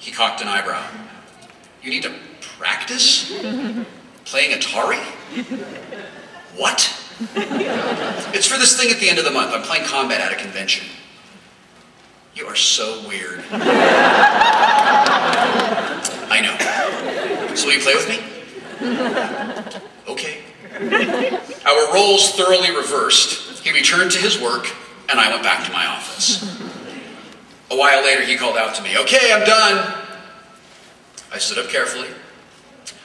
He cocked an eyebrow. You need to practice? Playing Atari? What? It's for this thing at the end of the month. I'm playing combat at a convention. You are so weird. I know. So will you play with me? Okay. Our roles thoroughly reversed. He returned to his work, and I went back to my office. A while later, he called out to me, "Okay, I'm done." I stood up carefully.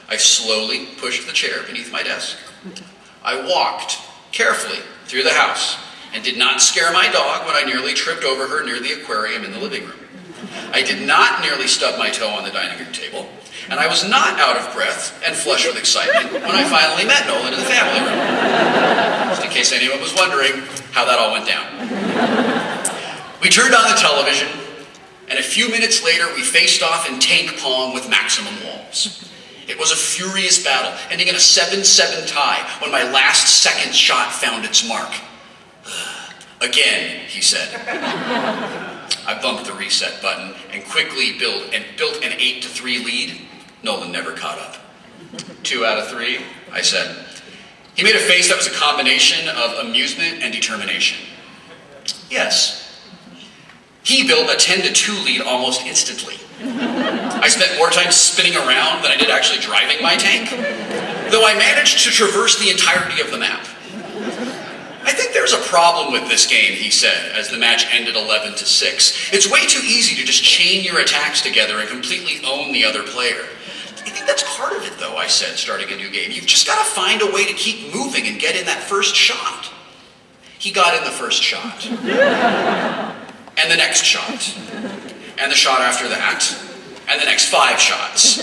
I slowly pushed the chair beneath my desk. I walked carefully through the house and did not scare my dog when I nearly tripped over her near the aquarium in the living room. I did not nearly stub my toe on the dining room table, and I was not out of breath and flushed with excitement when I finally met Nolan in the family room. Just in case anyone was wondering how that all went down. We turned on the television, and a few minutes later we faced off in tank pong with maximum walls. It was a furious battle, ending in a 7-7 tie when my last second shot found its mark. "Again," he said. I bumped the reset button and quickly built an 8-3 lead. Nolan never caught up. 2 out of 3, I said. He made a face that was a combination of amusement and determination. Yes. He built a 10-2 lead almost instantly. I spent more time spinning around than I did actually driving my tank, though I managed to traverse the entirety of the map. "I think there's a problem with this game," he said, as the match ended 11-6. "It's way too easy to just chain your attacks together and completely own the other player." "I think that's part of it, though," I said, starting a new game. "You've just got to find a way to keep moving and get in that first shot." He got in the first shot. And the next shot. And the shot after that. And the next 5 shots.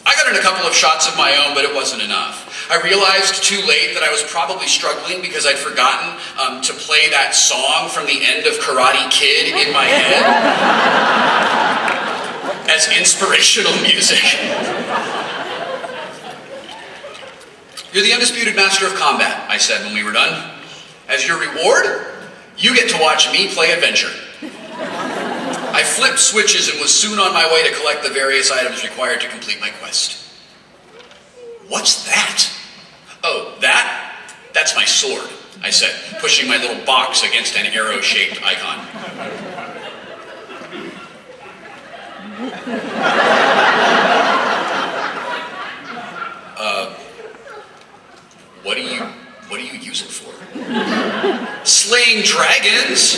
I got in a couple of shots of my own, but it wasn't enough. I realized too late that I was probably struggling because I'd forgotten to play that song from the end of Karate Kid in my head as inspirational music. "You're the undisputed master of combat," I said when we were done. "As your reward, you get to watch me play adventure." I flipped switches and was soon on my way to collect the various items required to complete my quest. "What's that?" "Oh, that's my sword," I said, pushing my little box against an arrow-shaped icon. What do you use it for?" "Slaying dragons."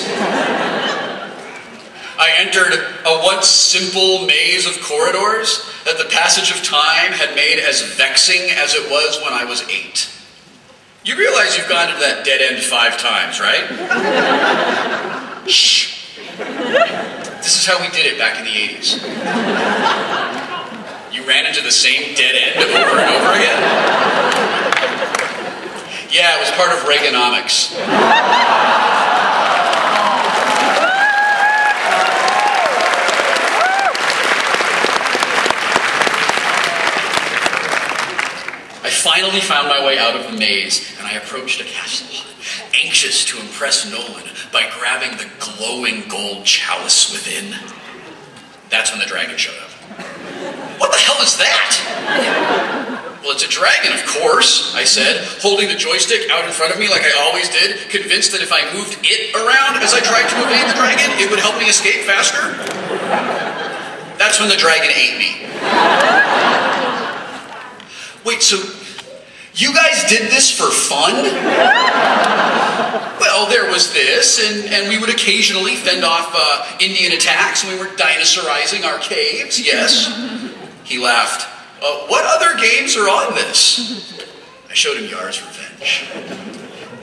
I entered a once simple maze of corridors that the passage of time had made as vexing as it was when I was 8. You realize you've gone into that dead end 5 times, right? Shh. This is how we did it back in the 80s. You ran into the same dead end over and over again? Yeah, it was part of Reaganomics. I finally found my way out of the maze, and I approached a castle, anxious to impress Nolan by grabbing the glowing gold chalice within. That's when the dragon showed up. "What the hell is that?" "Well, it's a dragon, of course," I said, holding the joystick out in front of me like I always did, convinced that if I moved it around as I tried to evade the dragon, it would help me escape faster. That's when the dragon ate me. "Wait, so you guys did this for fun?" "Well, there was this, and we would occasionally fend off Indian attacks when we were dinosaurizing our caves, yes." He laughed. "What other games are on this?" I showed him Yar's Revenge.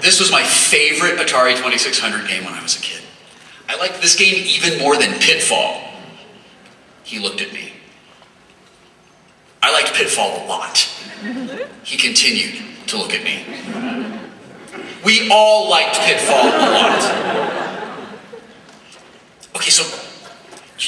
This was my favorite Atari 2600 game when I was a kid. I liked this game even more than Pitfall. He looked at me. "I liked Pitfall a lot." He continued to look at me. "We all liked Pitfall a lot." "Okay, so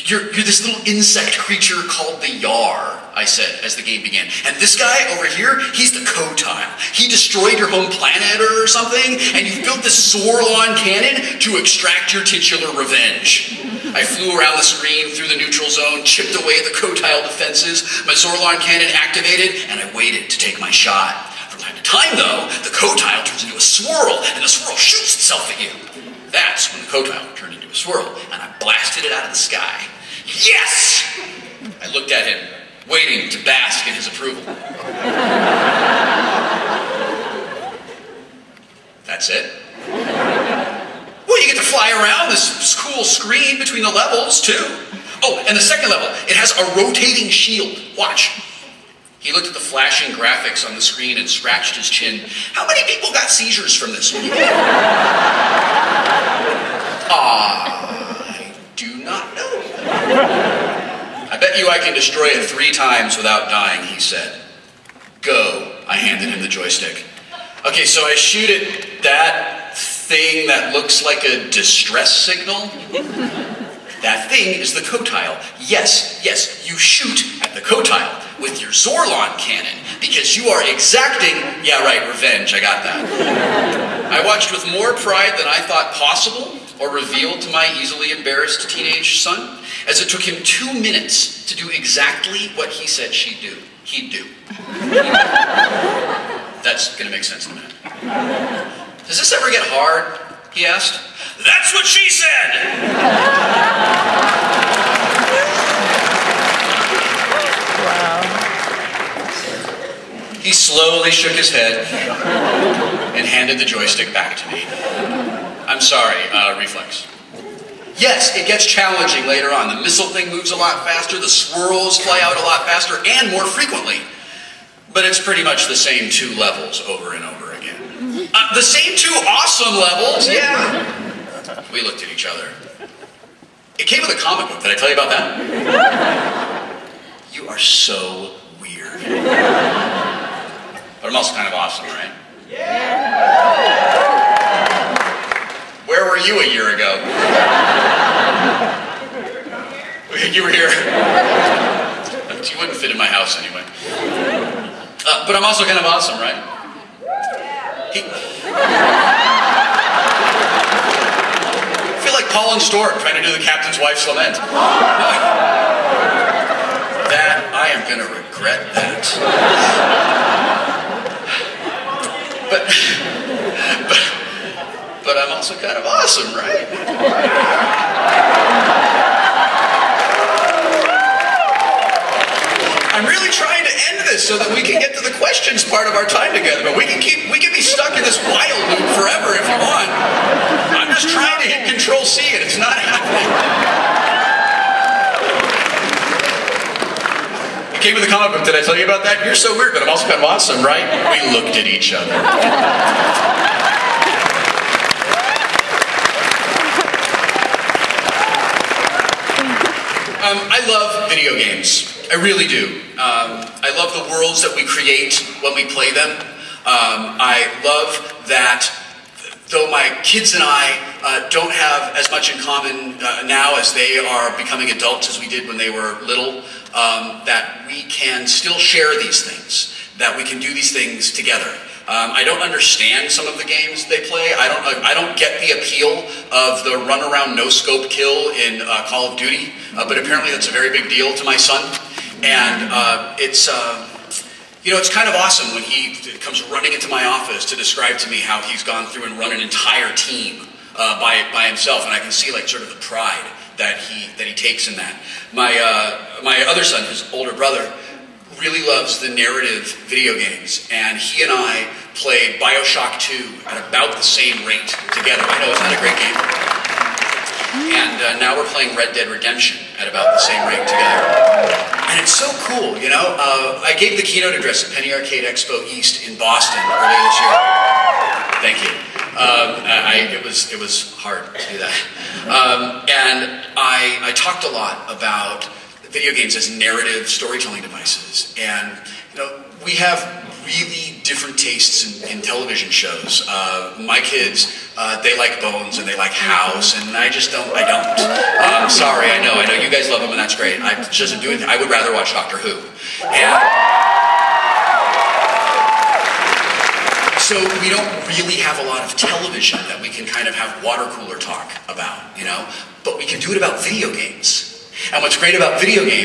you're this little insect creature called the Yar," I said as the game began. "And this guy over here, he's the Kotile. He destroyed your home planet or something, and you've built this Sorlon cannon to extract your titular revenge." I flew around the screen, through the neutral zone, chipped away at the Cotile defenses, my Zorlon cannon activated, and I waited to take my shot. From time to time, though, the Cotile turns into a swirl, and the swirl shoots itself at you. That's when the Cotile turned into a swirl, and I blasted it out of the sky. Yes! I looked at him, waiting to bask in his approval. That's it? Well, you get to fly around this cool screen between the levels, too. Oh, and the second level, it has a rotating shield. Watch. He looked at the flashing graphics on the screen and scratched his chin. How many people got seizures from this one? I do not know. I bet you I can destroy it 3 times without dying, he said. Go. I handed him the joystick. Okay, so I shoot at that thing that looks like a distress signal. That thing is the Cotile. Yes, you shoot at the Cotile with your Zorlon cannon because you are exacting, yeah right, revenge, I got that. I watched with more pride than I thought possible or revealed to my easily embarrassed teenage son, as it took him 2 minutes to do exactly what he said he'd do. That's gonna make sense in a minute. Does this ever get hard? He asked. That's what she said! Wow. He slowly shook his head and handed the joystick back to me. I'm sorry, reflex. Yes, it gets challenging later on. The missile thing moves a lot faster, the swirls fly out a lot faster and more frequently. But it's pretty much the same 2 levels over and over again. The same 2 awesome levels, yeah. We looked at each other. It came with a comic book. Did I tell you about that? You are so weird. But I'm also kind of awesome, right? Yeah. Where were you a year ago? You were here. You wouldn't fit in my house anyway. But I'm also kind of awesome, right? I feel like Paul and Stork trying to do the captain's wife's lament. That, I am going to regret that. But I'm also kind of awesome, right? I'm really trying to end this so that we can get to the questions part of our time together, but we can be stuck in this wild loop forever if you want. I'm just trying to hit Control-C and it's not happening. It came with a comic book. Did I tell you about that? You're so weird, but I'm also kind of awesome, right? We looked at each other. I love video games. I really do. I love the worlds that we create when we play them. I love that though my kids and I don't have as much in common now as they are becoming adults as we did when they were little, that we can still share these things, that we can do these things together. I don't understand some of the games they play. I don't get the appeal of the run-around no-scope kill in Call of Duty, but apparently that's a very big deal to my son. And it's kind of awesome when he comes running into my office to describe to me how he's gone through and run an entire team by himself, and I can see like sort of the pride that he takes in that. My other son, his older brother, really loves the narrative video games, and he and I played BioShock 2 at about the same rate together. I know, it's not a great game. And now we're playing Red Dead Redemption at about the same rate together. And it's so cool, you know? I gave the keynote address at Penny Arcade Expo East in Boston earlier this year. Thank you. It was hard to do that. And I talked a lot about video games as narrative storytelling devices. And, you know, we have really different tastes in television shows. My kids, they like Bones and they like House, and I don't. I'm sorry, I know you guys love them and that's great. I just doesn't do anything. I would rather watch Doctor Who. And So we don't really have a lot of television that we can kind of have water cooler talk about, you know? But we can do it about video games. And what's great about video games